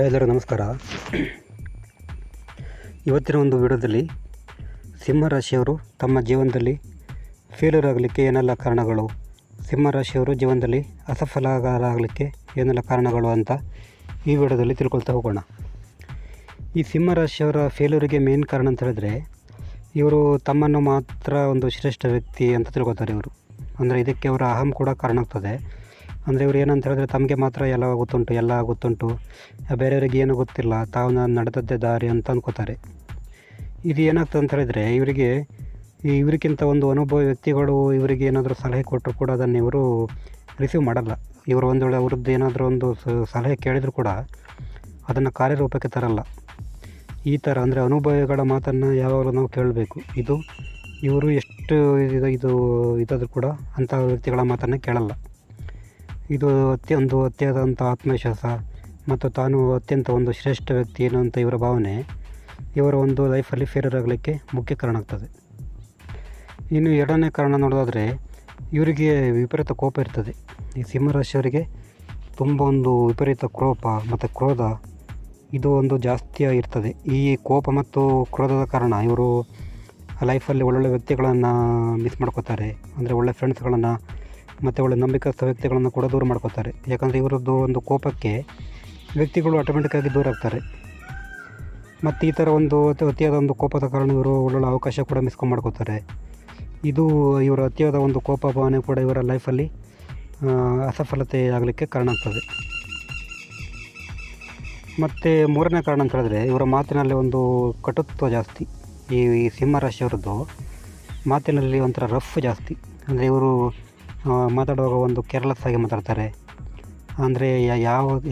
ಎಲ್ಲರೂ ನಮಸ್ಕಾರ. ಇವತ್ತಿನ ಒಂದು ವಿಡಿಯೋದಲ್ಲಿ ಸಿಂಹರಾಶಿಯವರು ತಮ್ಮ ಜೀವನದಲ್ಲಿ ಫೇಲ್ಯೂರ್ ಆಗಲಿಕ್ಕೆ ಏನೆಲ್ಲ ಕಾರಣಗಳು, ಸಿಂಹರಾಶಿಯವರು ಜೀವನದಲ್ಲಿ ಅಸಫಲರಾಗಲಿಕ್ಕೆ ಏನೆಲ್ಲ ಕಾರಣಗಳು ಅಂತ ಈ ವಿಡಿಯೋದಲ್ಲಿ ತಿಳ್ಕೊಳ್ತಾ ಹೋಗೋಣ. ಈ ಸಿಂಹರಾಶಿಯವರ ಫೇಲ್ಯೂರಿಗೆ ಮೇನ್ ಕಾರಣ ಅಂತ ಹೇಳಿದ್ರೆ, ಇವರು ತಮ್ಮನ್ನು ಮಾತ್ರ ಒಂದು ಶ್ರೇಷ್ಠ ವ್ಯಕ್ತಿ ಅಂತ ತಿಳ್ಕೊತಾರೆ ಇವರು. ಅಂದರೆ ಇದಕ್ಕೆ ಅವರ ಅಹಂ ಕೂಡ ಕಾರಣ ಆಗ್ತದೆ. ಅಂದರೆ ಇವರು ಏನಂತ ಹೇಳಿದ್ರೆ, ತಮಗೆ ಮಾತ್ರ ಎಲ್ಲ ಗೊತ್ತುಂಟು, ಬೇರೆಯವರಿಗೆ ಏನೂ ಗೊತ್ತಿಲ್ಲ, ತಾವು ನಾನು ನಡೆದದ್ದೇ ದಾರಿ ಅಂತ ಅಂದ್ಕೋತಾರೆ. ಇದು ಏನಾಗ್ತದೆ ಅಂತ ಹೇಳಿದರೆ, ಇವರಿಗಿಂತ ಒಂದು ಅನುಭವಿ ವ್ಯಕ್ತಿಗಳು ಇವರಿಗೆ ಏನಾದರೂ ಸಲಹೆ ಕೊಟ್ಟರು ಕೂಡ ಅದನ್ನು ಇವರು ರಿಸೀವ್ ಮಾಡಲ್ಲ. ಇವರು ಒಂದು ವೇಳೆ ಅವ್ರದ್ದು ಏನಾದರೂ ಒಂದು ಸಲಹೆ ಕೇಳಿದರೂ ಕೂಡ ಅದನ್ನು ಕಾರ್ಯರೂಪಕ್ಕೆ ತರಲ್ಲ. ಈ ಥರ ಅಂದರೆ ಅನುಭವಿಗಳ ಮಾತನ್ನು ಯಾವಾಗಲೂ ನಾವು ಕೇಳಬೇಕು. ಇವರು ಎಷ್ಟು ಇದಾದರೂ ಕೂಡ ಅಂಥ ವ್ಯಕ್ತಿಗಳ ಮಾತನ್ನು ಕೇಳಲ್ಲ. ಇದು ಅತ್ಯಂತ ಆತ್ಮವಿಶ್ವಾಸ ಮತ್ತು ತಾನು ಅತ್ಯಂತ ಒಂದು ಶ್ರೇಷ್ಠ ವ್ಯಕ್ತಿ ಏನು ಅಂತ ಇವರ ಭಾವನೆ ಇವರ ಒಂದು ಲೈಫಲ್ಲಿ ಫೇಲ್ಯೂರ್ ಆಗಲಿಕ್ಕೆ ಮುಖ್ಯ ಕಾರಣ ಆಗ್ತದೆ. ಇನ್ನು ಎರಡನೇ ಕಾರಣ ನೋಡೋದಾದರೆ, ಇವರಿಗೆ ವಿಪರೀತ ಕೋಪ ಇರ್ತದೆ. ಈ ಸಿಂಹರಾಶಿಯವರಿಗೆ ತುಂಬ ಒಂದು ವಿಪರೀತ ಕೋಪ ಮತ್ತು ಕ್ರೋಧ ಇದು ಒಂದು ಜಾಸ್ತಿ ಇರ್ತದೆ. ಈ ಕೋಪ ಮತ್ತು ಕ್ರೋಧದ ಕಾರಣ ಇವರು ಲೈಫಲ್ಲಿ ಒಳ್ಳೊಳ್ಳೆ ವ್ಯಕ್ತಿಗಳನ್ನು ಮಿಸ್ ಮಾಡ್ಕೋತಾರೆ. ಅಂದರೆ ಒಳ್ಳೆ ಫ್ರೆಂಡ್ಸ್ಗಳನ್ನು ಮತ್ತು ಒಳ್ಳೆ ನಂಬಿಕಸ್ಥ ವ್ಯಕ್ತಿಗಳನ್ನು ಕೂಡ ದೂರ ಮಾಡ್ಕೋತಾರೆ. ಯಾಕಂದರೆ ಇವರದ್ದು ಒಂದು ಕೋಪಕ್ಕೆ ವ್ಯಕ್ತಿಗಳು ಆಟೋಮೆಟಿಕ್ಕಾಗಿ ದೂರ ಆಗ್ತಾರೆ. ಮತ್ತು ಈ ಥರ ಒಂದು ಅತಿಯಾದ ಒಂದು ಕೋಪದ ಕಾರಣ ಇವರು ಒಳ್ಳೊಳ್ಳೆ ಅವಕಾಶ ಕೂಡ ಮಾಡ್ಕೋತಾರೆ. ಇದು ಇವರ ಅತಿಯಾದ ಒಂದು ಕೋಪ ಭಾವನೆ ಕೂಡ ಇವರ ಲೈಫಲ್ಲಿ ಅಸಫಲತೆ ಆಗಲಿಕ್ಕೆ ಕಾರಣ ಆಗ್ತದೆ. ಮತ್ತು ಮೂರನೇ ಕಾರಣ ಅಂತ ಹೇಳಿದ್ರೆ, ಇವರ ಮಾತಿನಲ್ಲಿ ಒಂದು ಕಟುತ್ವ ಜಾಸ್ತಿ. ಈ ಸಿಂಹರಾಶಿಯವರದ್ದು ಮಾತಿನಲ್ಲಿ ಒಂಥರ ರಫ್ ಜಾಸ್ತಿ. ಅಂದರೆ ಇವರು ಮಾತಾಡುವಾಗ ಒಂದು ಕೇರ್ಲೆಸ್ ಆಗಿ ಮಾತಾಡ್ತಾರೆ. ಅಂದರೆ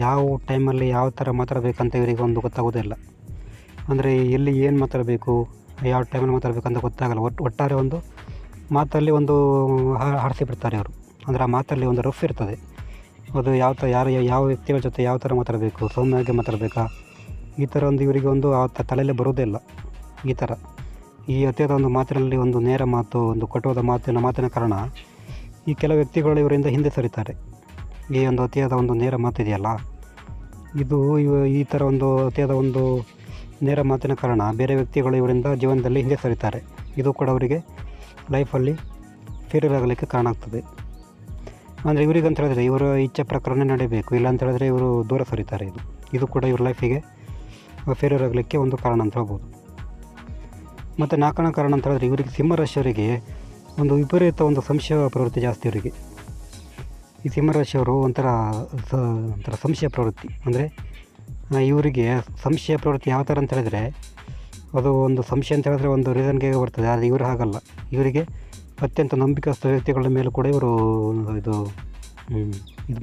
ಯಾವ ಟೈಮಲ್ಲಿ ಯಾವ ಥರ ಮಾತಾಡಬೇಕಂತ ಇವರಿಗೆ ಒಂದು ಗೊತ್ತಾಗೋದಿಲ್ಲ. ಅಂದರೆ ಎಲ್ಲಿ ಏನು ಮಾತಾಡಬೇಕು, ಯಾವ ಟೈಮಲ್ಲಿ ಮಾತಾಡಬೇಕಂತ ಗೊತ್ತಾಗಲ್ಲ. ಒಟ್ಟಾರೆ ಒಂದು ಮಾತಲ್ಲಿ ಒಂದು ಹಾರಿಸಿ ಬಿಡ್ತಾರೆ ಅವರು. ಅಂದರೆ ಆ ಮಾತಲ್ಲಿ ಒಂದು ರಫ್ ಇರ್ತದೆ. ಅದು ಯಾವ ವ್ಯಕ್ತಿಗಳ ಜೊತೆ ಯಾವ ಥರ ಮಾತಾಡಬೇಕು, ಸೌಮ್ಯವಾಗಿ ಮಾತಾಡಬೇಕಾ, ಈ ಥರ ಒಂದು ಇವರಿಗೆ ಒಂದು ತಲೆಯಲ್ಲೇ ಬರೋದಿಲ್ಲ. ಈ ಅತಿಯಾದ ಒಂದು ಮಾತಿನಲ್ಲಿ ಒಂದು ನೇರ ಮಾತು, ಒಂದು ಕಟುವಾದ ಮಾತಿನ ಕಾರಣ ಈ ಕೆಲವು ವ್ಯಕ್ತಿಗಳು ಇವರಿಂದ ಹಿಂದೆ ಸರಿತಾರೆ. ಈ ಒಂದು ಅತಿಯಾದ ಒಂದು ನೇರ ಮಾತಿದೆಯಲ್ಲ, ಈ ಥರ ಒಂದು ಅತಿಯಾದ ಒಂದು ನೇರ ಮಾತಿನ ಕಾರಣ ಬೇರೆ ವ್ಯಕ್ತಿಗಳು ಇವರಿಂದ ಜೀವನದಲ್ಲಿ ಹಿಂದೆ ಸರಿತಾರೆ. ಇದು ಕೂಡ ಅವರಿಗೆ ಲೈಫಲ್ಲಿ ಫೇಲ್ಯೂರ್ ಆಗಲಿಕ್ಕೆ ಕಾರಣ ಆಗ್ತದೆ. ಅಂದರೆ ಇವರಿಗೆ ಅಂತ ಹೇಳಿದ್ರೆ ಇವರ ಇಚ್ಛೆ ಪ್ರಕಾರನೇ ನಡೀಬೇಕು, ಇಲ್ಲ ಅಂತ ಹೇಳಿದ್ರೆ ಇವರು ದೂರ ಸರಿತಾರೆ. ಇದು ಕೂಡ ಇವ್ರ ಲೈಫಿಗೆ ಫೇಲ್ಯೂರ್ ಆಗಲಿಕ್ಕೆ ಒಂದು ಕಾರಣ ಅಂತ ಹೇಳ್ಬೋದು. ಮತ್ತು ನಾಲ್ಕನೇ ಕಾರಣ ಅಂತ ಹೇಳಿದ್ರೆ, ಇವರಿಗೆ ಸಿಂಹರಾಶಿಯವರಿಗೆ ಒಂದು ವಿಪರೀತ ಒಂದು ಸಂಶಯ ಪ್ರವೃತ್ತಿ ಜಾಸ್ತಿ ಇವರಿಗೆ. ಈ ಸಿಂಹರಾಶಿಯವರು ಒಂಥರ ಸಂಶಯ ಪ್ರವೃತ್ತಿ. ಅಂದರೆ ಇವರಿಗೆ ಸಂಶಯ ಪ್ರವೃತ್ತಿ ಯಾವ ಥರ ಅಂತ ಹೇಳಿದ್ರೆ, ಅದು ಒಂದು ಸಂಶಯ ಅಂತ ಹೇಳಿದ್ರೆ ಒಂದು ರೀಸನ್ಗೆ ಬರ್ತದೆ. ಆದರೆ ಇವರು ಹಾಗಲ್ಲ. ಇವರಿಗೆ ಅತ್ಯಂತ ನಂಬಿಕಸ್ಥ ವ್ಯಕ್ತಿಗಳ ಮೇಲೆ ಕೂಡ ಇವರು ಇದು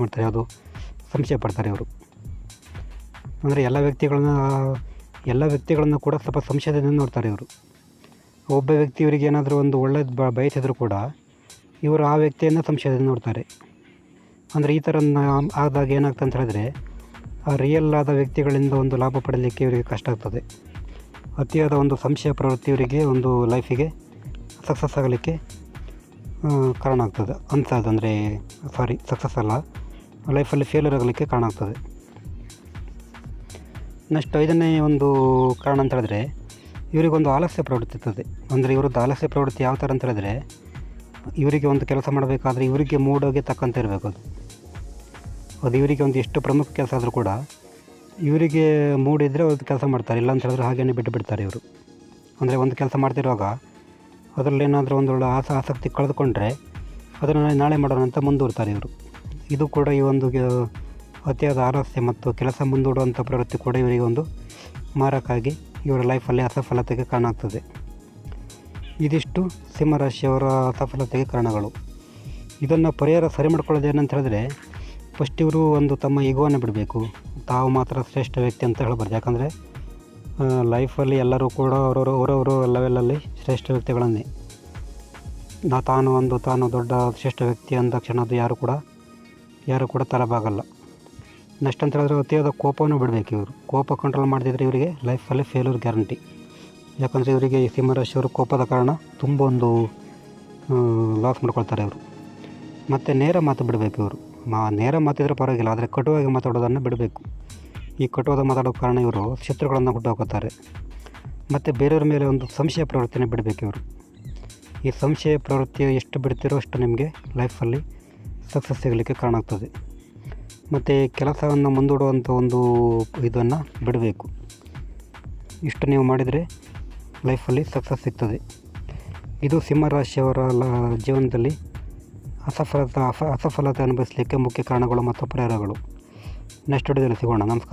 ಮಾಡ್ತಾರೆ, ಅದು ಸಂಶಯ ಪಡ್ತಾರೆ ಇವರು. ಅಂದರೆ ಎಲ್ಲ ವ್ಯಕ್ತಿಗಳನ್ನು ಕೂಡ ಸ್ವಲ್ಪ ಸಂಶಯದಿಂದ ನೋಡ್ತಾರೆ ಇವರು. ಒಬ್ಬ ವ್ಯಕ್ತಿ ಇವರಿಗೆ ಏನಾದರೂ ಒಂದು ಒಳ್ಳೇದು ಬಯಸಿದ್ರು ಕೂಡ ಇವರು ಆ ವ್ಯಕ್ತಿಯನ್ನು ಸಂಶಯದಿಂದ ನೋಡ್ತಾರೆ. ಅಂದರೆ ಈ ಥರ ಆದಾಗ ಏನಾಗ್ತದೆ ಅಂತ ಹೇಳಿದ್ರೆ, ಆ ರಿಯಲ್ ಆದ ವ್ಯಕ್ತಿಗಳಿಂದ ಒಂದು ಲಾಭ ಪಡೀಲಿಕ್ಕೆ ಇವರಿಗೆ ಕಷ್ಟ ಆಗ್ತದೆ. ಅತಿಯಾದ ಒಂದು ಸಂಶಯ ಪ್ರವೃತ್ತಿ ಇವರಿಗೆ ಒಂದು ಲೈಫಿಗೆ ಸಕ್ಸಸ್ ಆಗಲಿಕ್ಕೆ ಕಾರಣ ಆಗ್ತದೆ ಅಂದರೆ ಸಕ್ಸಸ್ ಅಲ್ಲ, ಲೈಫಲ್ಲಿ ಫೇಲ್ಯೂರ್ ಆಗಲಿಕ್ಕೆ ಕಾರಣ ಆಗ್ತದೆ. ನೆಕ್ಸ್ಟ್ ಐದನೇ ಒಂದು ಕಾರಣ ಅಂತ ಹೇಳಿದ್ರೆ, ಇವರಿಗೊಂದು ಆಲಸ್ಯ ಪ್ರವೃತ್ತಿ ಇರ್ತದೆ. ಅಂದರೆ ಇವ್ರದ್ದು ಆಲಸ್ಯ ಪ್ರವೃತ್ತಿ ಯಾವ ಥರ ಅಂತ ಹೇಳಿದ್ರೆ, ಇವರಿಗೆ ಒಂದು ಕೆಲಸ ಮಾಡಬೇಕಾದ್ರೆ ಇವರಿಗೆ ಮೂಡೋಗೆ ತಕ್ಕಂತೆ ಇರಬೇಕು. ಅದು ಇವರಿಗೆ ಒಂದು ಎಷ್ಟು ಪ್ರಮುಖ ಕೆಲಸ ಆದರೂ ಕೂಡ ಇವರಿಗೆ ಮೂಡಿದರೆ ಅದು ಕೆಲಸ ಮಾಡ್ತಾರೆ, ಇಲ್ಲ ಅಂತ ಹೇಳಿದ್ರೆ ಹಾಗೇನೆ ಬಿಡ್ತಾರೆ ಇವರು. ಅಂದರೆ ಒಂದು ಕೆಲಸ ಮಾಡ್ತಿರುವಾಗ ಅದರಲ್ಲಿ ಏನಾದರೂ ಒಂದೊಳ್ಳೆ ಆಸಕ್ತಿ ಕಳೆದುಕೊಂಡ್ರೆ ಅದನ್ನು ನಾಳೆ ಮಾಡೋಣ ಅಂತ ಮುಂದೂಡ್ತಾರೆ ಇವರು. ಇದು ಕೂಡ ಈ ಒಂದು ಅತಿಯಾದ ಆಲಸ್ಯ ಮತ್ತು ಕೆಲಸ ಮುಂದೂಡುವಂಥ ಪ್ರವೃತ್ತಿ ಕೂಡ ಇವರಿಗೆ ಒಂದು ಮಾರಕ್ಕಾಗಿ ಇವರ ಲೈಫಲ್ಲಿ ಅಸಫಲತೆಗೆ ಕಾರಣ ಆಗ್ತದೆ. ಇದಿಷ್ಟು ಸಿಂಹರಾಶಿಯವರ ಅಸಫಲತೆಗೆ ಕಾರಣಗಳು. ಇದನ್ನು ಪರಿಹಾರ ಸರಿ ಮಾಡ್ಕೊಳ್ಳೋದು ಏನಂತ ಹೇಳಿದ್ರೆ, ಫಸ್ಟ್ ಇವರು ಒಂದು ತಮ್ಮ ಈಗೋವನ್ನು ಬಿಡಬೇಕು. ತಾವು ಮಾತ್ರ ಶ್ರೇಷ್ಠ ವ್ಯಕ್ತಿ ಅಂತ ಹೇಳ್ಬಾರ್ದು. ಯಾಕಂದರೆ ಲೈಫಲ್ಲಿ ಎಲ್ಲರೂ ಕೂಡ ಅವರವರು ಲೆವೆಲಲ್ಲಿ ಶ್ರೇಷ್ಠ ವ್ಯಕ್ತಿಗಳನ್ನೇ. ತಾನು ದೊಡ್ಡ ಶ್ರೇಷ್ಠ ವ್ಯಕ್ತಿ ಅಂದ ತಕ್ಷಣ ಅದು ಯಾರು ಕೂಡ ತಲೆಬಾಗಲ್ಲ. ನೆಕ್ಸ್ಟ್ ಅಂತ ಹೇಳಿದ್ರೆ, ಅತಿಯಾದ ಕೋಪವನ್ನು ಬಿಡಬೇಕು. ಇವರು ಕೋಪ ಕಂಟ್ರೋಲ್ ಮಾಡದಿದ್ದರೆ ಇವರಿಗೆ ಲೈಫಲ್ಲಿ ಫೇಲ್ಯೂರ್ ಗ್ಯಾರಂಟಿ. ಯಾಕಂದರೆ ಇವರಿಗೆ ಈ ಸಿಂಹರಾಶಿಯವರು ಕೋಪದ ಕಾರಣ ತುಂಬ ಒಂದು ಲಾಸ್ ಮಾಡ್ಕೊಳ್ತಾರೆ ಇವರು. ಮತ್ತು ನೇರ ಮಾತು ಬಿಡಬೇಕು ಇವರು. ನೇರ ಮಾತಿದ್ರೆ ಪರವಾಗಿಲ್ಲ, ಆದರೆ ಕಟುವಾಗಿ ಮಾತಾಡೋದನ್ನು ಬಿಡಬೇಕು. ಈ ಕಟುವಾದ ಮಾತಾಡೋ ಕಾರಣ ಇವರು ಶತ್ರುಗಳನ್ನು ಹುಟ್ಟುಹಾಕುತ್ತಾರೆ. ಮತ್ತು ಬೇರೆಯವ್ರ ಮೇಲೆ ಒಂದು ಸಂಶಯ ಪ್ರವೃತ್ತಿನ ಬಿಡಬೇಕು ಇವರು. ಈ ಸಂಶಯ ಪ್ರವೃತ್ತಿ ಎಷ್ಟು ಬಿಡ್ತೀರೋ ಅಷ್ಟು ನಿಮಗೆ ಲೈಫಲ್ಲಿ ಸಕ್ಸಸ್ ಸಿಗಲಿಕ್ಕೆ ಕಾರಣ ಆಗ್ತದೆ. ಮತ್ತು ಕೆಲಸವನ್ನು ಮುಂದೂಡುವಂಥ ಒಂದು ಇದನ್ನು ಬಿಡಬೇಕು. ಇಷ್ಟು ನೀವು ಮಾಡಿದರೆ ಲೈಫಲ್ಲಿ ಸಕ್ಸಸ್ ಸಿಗ್ತದೆ. ಇದು ಸಿಂಹರಾಶಿಯವರ ಜೀವನದಲ್ಲಿ ಅಸಫಲತೆ ಅನುಭವಿಸಲಿಕ್ಕೆ ಮುಖ್ಯ ಕಾರಣಗಳು ಮತ್ತು ಪರಿಹಾರಗಳು. ನೆಕ್ಸ್ಟ್ ವಿಡಿಯೋದಲ್ಲಿ ಸಿಗೋಣ. ನಮಸ್ಕಾರ.